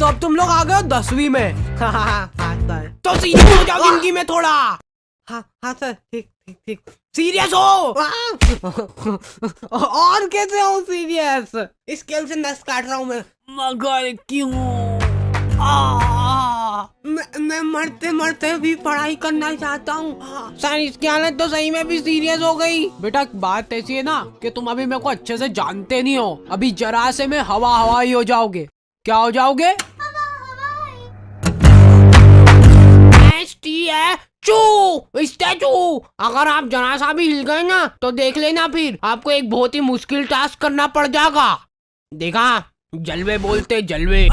तो अब तुम लोग आ गए हो 10वीं में। हाँ सर, तो सीरियस हो जाओ जिंदगी में थोड़ा। हाँ सर, ठीक ठीक ठीक, सीरियस हो। और कैसे हो सीरियस? स्केल से नस काट रहा हूँ मैं। मगर क्यों? मैं मरते मरते भी पढ़ाई करना चाहता हूँ सर। इसकी हालत तो सही में भी सीरियस हो गई। बेटा बात ऐसी है ना कि तुम अभी मेरे को अच्छे से जानते नहीं हो। अभी जरा से में हवा ही हो जाओगे। क्या हो जाओगे? स्टैचू। अगर आप जरा सा भी हिल गए ना तो देख लेना, फिर आपको एक बहुत ही मुश्किल टास्क करना पड़ जाएगा। देखा, जलवे बोलते जलवे।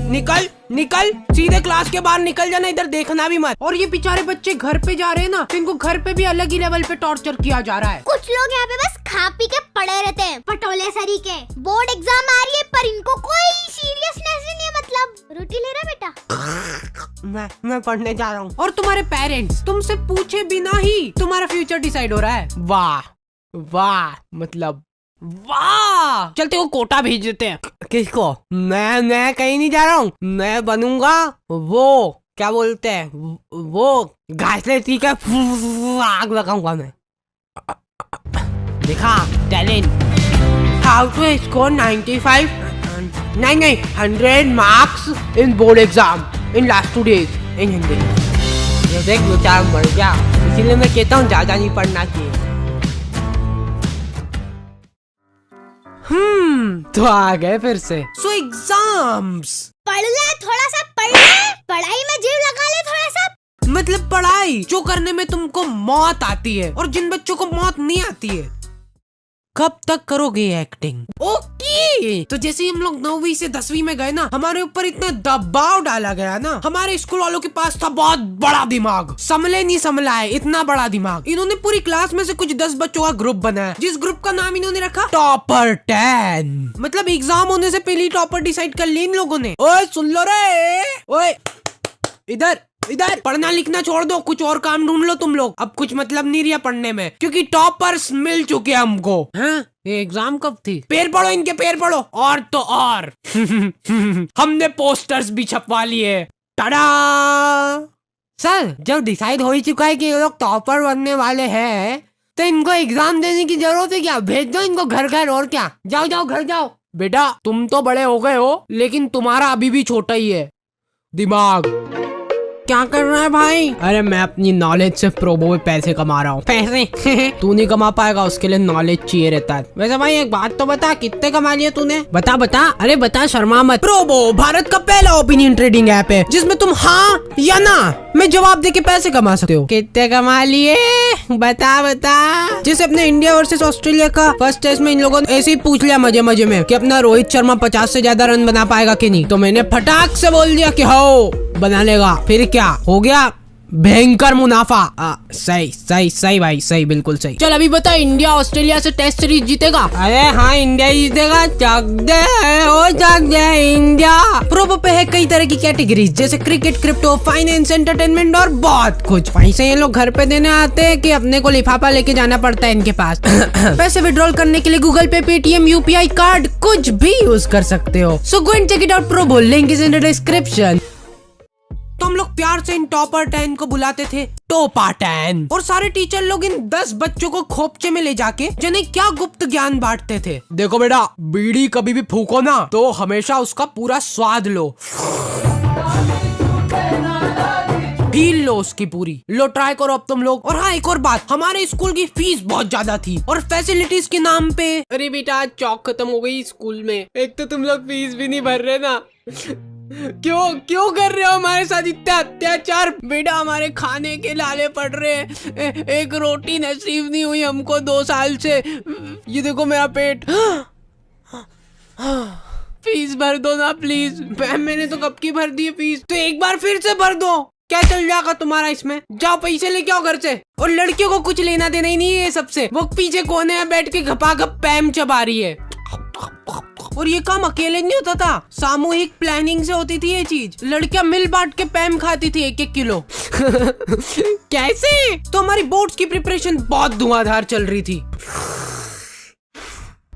निकल निकल, सीधे क्लास के बाहर निकल जाना, इधर देखना भी मत। और ये बेचारे बच्चे घर पे जा रहे हैं ना, तो इनको घर पे भी अलग ही लेवल पे टॉर्चर किया जा रहा है। कुछ लोग यहाँ पे बस खा पी के पड़े रहते हैं, पटोले सरी के। बोर्ड एग्जाम आ रही है पर इनको कोई सीरियसनेस ही नहीं है। मतलब रोटी ले रहा बेटा? मैं पढ़ने जा रहा हूँ। और तुम्हारे पेरेंट्स तुमसे पूछे बिना ही तुम्हारा फ्यूचर डिसाइड हो रहा है। वाह वाह, मतलब वाह। चलते वो कोटा भेज देते हैं। किसको? मैं कहीं नहीं जा रहा हूँ। मैं बनूंगा वो, क्या बोलते हैं वो, घास लेती का आग लगाऊंगा मैं। देखा टैलेंट। हाउ टू स्कोर 95 नहीं 100 marks in board exam in last 2 days इन हिंदी। ये देख बेचारा मर गया, इसीलिए मैं कहता हूँ ज्यादा नहीं पढ़ना चाहिए। तो आ गए फिर से। सो एग्जाम्स पढ़ ले, थोड़ा सा पढ़ ले, पढ़ाई में जीव लगा ले थोड़ा सा। मतलब पढ़ाई जो करने में तुमको मौत आती है और जिन बच्चों को मौत नहीं आती है। कब तक करोगे एक्टिंग? ओके, तो जैसे ही हम लोग 9वीं से 10वीं में गए ना, हमारे ऊपर इतना दबाव डाला गया ना। हमारे स्कूल वालों के पास था बहुत बड़ा दिमाग, संभले नहीं संभला है इतना बड़ा दिमाग। इन्होंने पूरी क्लास में से कुछ 10 बच्चों का ग्रुप बनाया, जिस ग्रुप का नाम इन्होंने रखा टॉपर 10। मतलब एग्जाम होने से पहले टॉपर डिसाइड कर लिया इन लोगों ने। ओए सुन लो रे, ओए इधर इधर, पढ़ना लिखना छोड़ दो, कुछ और काम ढूंढ लो तुम लोग। अब कुछ मतलब नहीं रहा पढ़ने में, क्योंकि टॉपर्स मिल चुके हैं हमको। हाँ? ये एग्जाम कब थी? पैर पढ़ो इनके, पैर पढ़ो। और तो और हमने पोस्टर्स भी छपवा लिए। टाडा! सर, जब डिसाइड हो ही चुका है कि ये लोग टॉपर बनने वाले हैं, तो इनको एग्जाम देने की जरूरत है क्या? भेज दो इनको घर घर, और क्या। जाओ जाओ घर जाओ। बेटा तुम तो बड़े हो गए हो, लेकिन तुम्हारा अभी भी छोटा ही है दिमाग। क्या कर रहा है भाई? अरे मैं अपनी नॉलेज से प्रोबो में पैसे कमा रहा हूँ। पैसे? तू नहीं कमा पाएगा, उसके लिए नॉलेज चाहिए रहता है। वैसे भाई एक बात तो बता, कितने कमा लिए तूने? बता बता। अरे बता, शर्मा मत। प्रोबो भारत का पहला ओपिनियन ट्रेडिंग ऐप है जिसमें तुम हाँ या ना में जवाब देके पैसे कमा सकते हो। कितने कमा लिए? बता बता। जैसे अपने इंडिया वर्सेस ऑस्ट्रेलिया का फर्स्ट टेस्ट में इन लोगों ने ऐसे ही पूछ लिया मजे मजे में कि अपना रोहित शर्मा 50 से ज्यादा रन बना पाएगा कि नहीं, तो मैंने फटाक से बोल दिया कि हो बना लेगा। फिर क्या हो गया? भयंकर मुनाफा। सही सही सही भाई, सही, बिल्कुल सही। चल अभी बता, इंडिया ऑस्ट्रेलिया से टेस्ट सीरीज जीतेगा? अरे हाँ इंडिया जीतेगा। चक दे इंडिया। प्रोबो पे है कई तरह की कैटेगरीज, जैसे क्रिकेट, क्रिप्टो, फाइनेंस, एंटरटेनमेंट और बहुत कुछ। पैसे ये लोग घर पे देने आते हैं कि अपने को लिफाफा लेके जाना पड़ता है इनके पास। पैसे विड्रॉल करने के लिए गूगल पे, पेटीएम, यूपीआई कार्ड कुछ भी यूज कर सकते हो। So go and check it out. Probo link is in the description. तो हम लोग प्यार से इन टॉपर 10 को बुलाते थे टोपा 10, और सारे टीचर लोग इन 10 बच्चों को खोपचे में ले जाके जिन्हें क्या गुप्त ज्ञान बांटते थे। देखो बेटा, बीड़ी कभी भी फूको ना तो हमेशा उसका पूरा स्वाद लो, फील लो उसकी पूरी। लो ट्राई करो अब तुम लोग। और हाँ एक और बात, हमारे स्कूल की फीस बहुत ज्यादा थी और फैसिलिटीज के नाम पे। अरे बेटा चौक खत्म हो गई स्कूल में। एक तो तुम लोग फीस भी नहीं भर रहे ना। क्यों कर रहे हो हमारे साथ इतना अत्याचार? बेटा हमारे खाने के लाले पड़ रहे हैं, एक रोटी नसीब नहीं हुई हमको 2 साल से। ये देखो मेरा पेट। फीस भर दो ना प्लीज। मैंने तो कब की भर दी फीस, तो एक बार फिर से भर दो। क्या चल जाएगा तुम्हारा इसमें? जाओ पैसे लेके आओ घर से। और लड़कियों को कुछ लेना देना ही नहीं है सबसे। वो पीछे कोने में बैठ के घपाघप पैम चबा रही है। और ये काम अकेले नहीं होता था, सामूहिक प्लानिंग से होती थी ये चीज। लड़कियां मिल बांट के पैम खाती थी 1-1 किलो। कैसे? तो हमारी बोर्ड्स की प्रिपरेशन बहुत धुआंधार चल रही थी।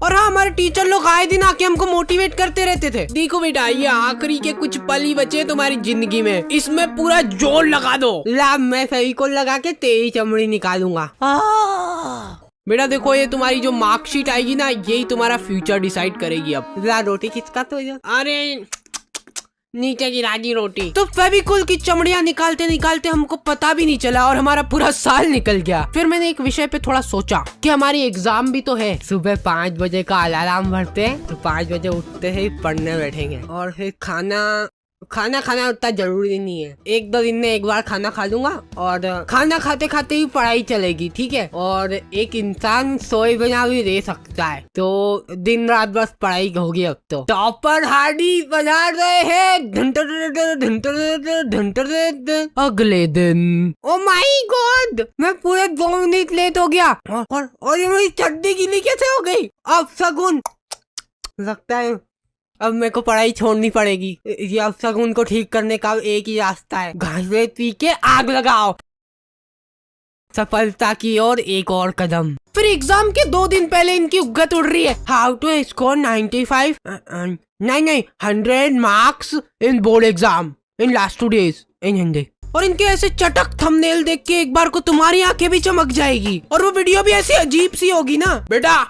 और हाँ, हमारे टीचर लोग आए दिन आके हमको मोटिवेट करते रहते थे। देखो बेटा, ये आखिरी के कुछ पल ही बचे तुम्हारी जिंदगी में, इसमें पूरा जोर लगा दो। ला, मैं फेविकोल लगा के तेरी चमड़ी निकालूंगा। बेटा देखो, ये तुम्हारी जो मार्कशीट आएगी ना, यही तुम्हारा फ्यूचर डिसाइड करेगी। अब ला, रोटी किसका तो? अरे नीचे गिरा दी रोटी। तो फेविकोल की चमड़ियाँ निकालते निकालते हमको पता भी नहीं चला और हमारा पूरा साल निकल गया। फिर मैंने एक विषय पे थोड़ा सोचा कि हमारी एग्जाम भी तो है। सुबह 5 बजे का अलार्म भरते हैं तो 5 बजे उठते ही पढ़ने बैठेंगे। और फिर खाना खाना उतना जरूरी नहीं है, 1-2 दिन में एक बार खाना खा लूंगा और खाना खाते खाते ही पढ़ाई चलेगी, ठीक है। और एक इंसान सोए बिना भी रह सकता है, तो दिन रात बस पढ़ाई होगी। अब तो टॉपर हार्डी बजा रहे हैं। अगले दिन, ओ माय गॉड, मैं पूरे 2 मिनट लेट हो गया और ये मेरी चड्डी गीली कैसे हो गई? अब शगुन, लगता है अब मेरे को पढ़ाई छोड़नी पड़ेगी। ये अब शगुन को ठीक करने का एक ही रास्ता है, घासे पी के आग लगाओ। सफलता की ओर एक और कदम। फिर एग्जाम के 2 दिन पहले इनकी उगत उड़ रही है। हाउ टू स्कोर 95 नहीं 100 marks in board exam in last 2 days इन हिंदी। और इनके ऐसे चटक थंबनेल देख के एक बार को तुम्हारी आंखें भी चमक जाएगी और वो वीडियो भी ऐसी अजीब सी होगी ना। बेटा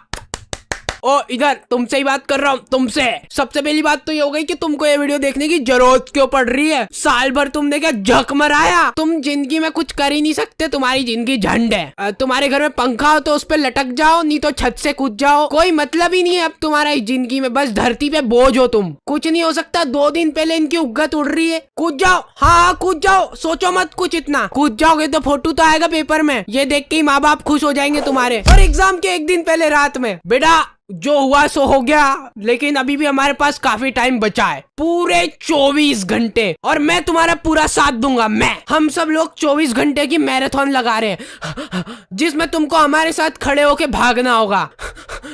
ओ इधर, तुमसे ही बात कर रहा हूँ, तुमसे। सबसे पहली बात तो ये हो गई कि तुमको ये वीडियो देखने की जरूरत क्यों पड़ रही है? साल भर तुमने क्या झक मराया? तुम जिंदगी में कुछ कर ही नहीं सकते, तुम्हारी जिंदगी झंड है। तुम्हारे घर में पंखा हो तो उस पे लटक जाओ, नहीं तो छत से कूद जाओ। कोई मतलब ही नहीं है अब तुम्हारा इस जिंदगी में, बस धरती पे बोझ हो तुम, कुछ नहीं हो सकता। 2 दिन पहले इनकी उगत उड़ रही है, कूद जाओ। हाँ कूद जाओ, सोचो मत कुछ इतना, कूद जाओगे तो फोटो तो आएगा पेपर में, ये देख के ही माँ बाप खुश हो जाएंगे तुम्हारे। और एग्जाम के 1 दिन पहले रात में, बेटा जो हुआ सो हो गया, लेकिन अभी भी हमारे पास काफी टाइम बचा है, पूरे 24 घंटे, और मैं तुम्हारा पूरा साथ दूंगा। हम सब लोग 24 घंटे की मैराथन लगा रहे हैं, जिसमें तुमको हमारे साथ खड़े होके भागना होगा।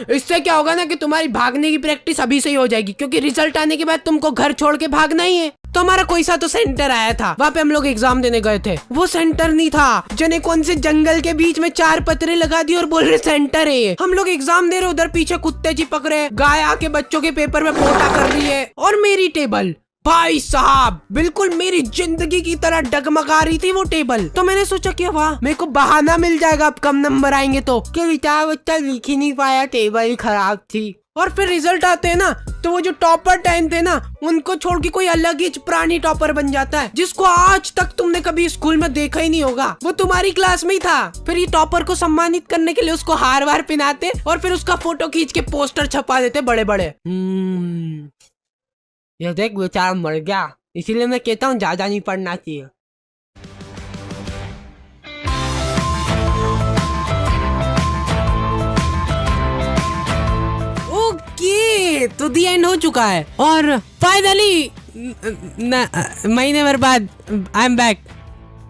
इससे क्या होगा ना कि तुम्हारी भागने की प्रैक्टिस अभी से ही हो जाएगी, क्योंकि रिजल्ट आने के बाद तुमको घर छोड़ के भागना ही है। तो हमारा कोई सा तो सेंटर आया था, वहाँ पे हम लोग एग्जाम देने गए थे। वो सेंटर नहीं था, जने कौन से जंगल के बीच में 4 पत्रे लगा दिए और बोल रहे सेंटर है ये। हम लोग एग्जाम दे रहे, उधर पीछे कुत्ते चिपक रहे, गाय आके बच्चों के पेपर में पोटा कर रही है। और मेरी टेबल, भाई साहब, बिल्कुल मेरी जिंदगी की तरह डगमगा रही थी वो टेबल। तो मैंने सोचा कि वाह, मेरे को बहाना मिल जाएगा अब कम नंबर आएंगे तो, कि बेटा बच्चा लिख ही नहीं पाया, टेबल खराब थी। और फिर रिजल्ट आते हैं ना, तो वो जो टॉपर 10 थे ना, उनको छोड़ के कोई अलग ही प्राणी टॉपर बन जाता है, जिसको आज तक तुमने कभी स्कूल में देखा ही नहीं होगा। वो तुम्हारी क्लास में ही था। फिर ये टॉपर को सम्मानित करने के लिए उसको हार वार पहनाते और फिर उसका फोटो खींच के पोस्टर छपा देते बड़े बड़े। ये देख बेचारा मर गया, इसीलिए मैं कहता हूँ ज्यादा नहीं पढ़ना चाहिए। तो दी एंड हो चुका है और फाइनली महीने भर बाद आई एम बैक,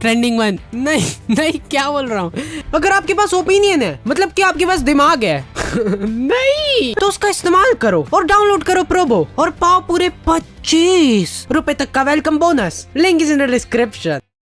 ट्रेंडिंग 1। नहीं क्या बोल रहा हूँ। अगर आपके पास ओपिनियन है, मतलब कि आपके पास दिमाग है नहीं, तो उसका इस्तेमाल करो और डाउनलोड करो प्रोबो और पाओ पूरे 25 रुपए तक का welcome bonus. Link is in the description.